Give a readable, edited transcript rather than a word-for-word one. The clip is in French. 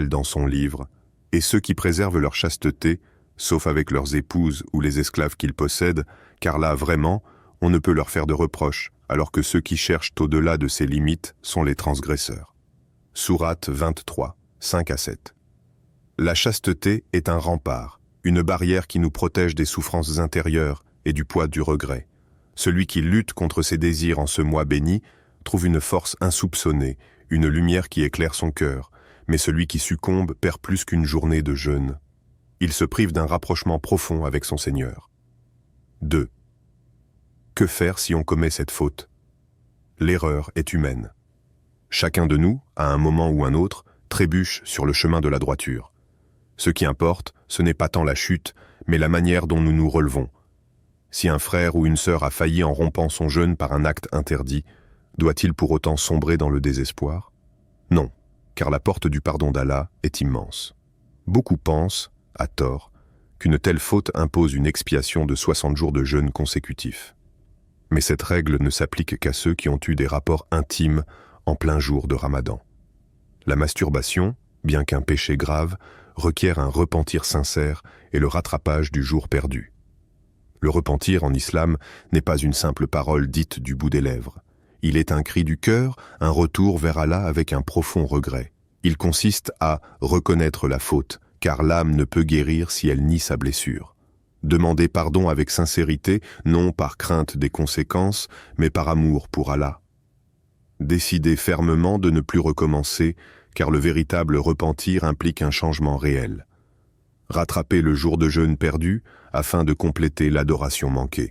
dans son livre, et ceux qui préservent leur chasteté, sauf avec leurs épouses ou les esclaves qu'ils possèdent, car là, vraiment, on ne peut leur faire de reproches, alors que ceux qui cherchent au-delà de ces limites sont les transgresseurs. Sourate 23, 5 à 7. La chasteté est un rempart, une barrière qui nous protège des souffrances intérieures et du poids du regret. Celui qui lutte contre ses désirs en ce mois béni trouve une force insoupçonnée, une lumière qui éclaire son cœur, mais celui qui succombe perd plus qu'une journée de jeûne. Il se prive d'un rapprochement profond avec son Seigneur. 2. Que faire si on commet cette faute? L'erreur est humaine. Chacun de nous, à un moment ou un autre, trébuche sur le chemin de la droiture. Ce qui importe, ce n'est pas tant la chute, mais la manière dont nous nous relevons. Si un frère ou une sœur a failli en rompant son jeûne par un acte interdit, doit-il pour autant sombrer dans le désespoir? Non, car la porte du pardon d'Allah est immense. Beaucoup pensent, à tort, qu'une telle faute impose une expiation de 60 jours de jeûne consécutifs. Mais cette règle ne s'applique qu'à ceux qui ont eu des rapports intimes en plein jour de Ramadan. La masturbation, bien qu'un péché grave, requiert un repentir sincère et le rattrapage du jour perdu. Le repentir en islam n'est pas une simple parole dite du bout des lèvres. Il est un cri du cœur, un retour vers Allah avec un profond regret. Il consiste à reconnaître la faute, car l'âme ne peut guérir si elle nie sa blessure. Demander pardon avec sincérité, non par crainte des conséquences, mais par amour pour Allah. Décider fermement de ne plus recommencer, car le véritable repentir implique un changement réel. Rattraper le jour de jeûne perdu afin de compléter l'adoration manquée.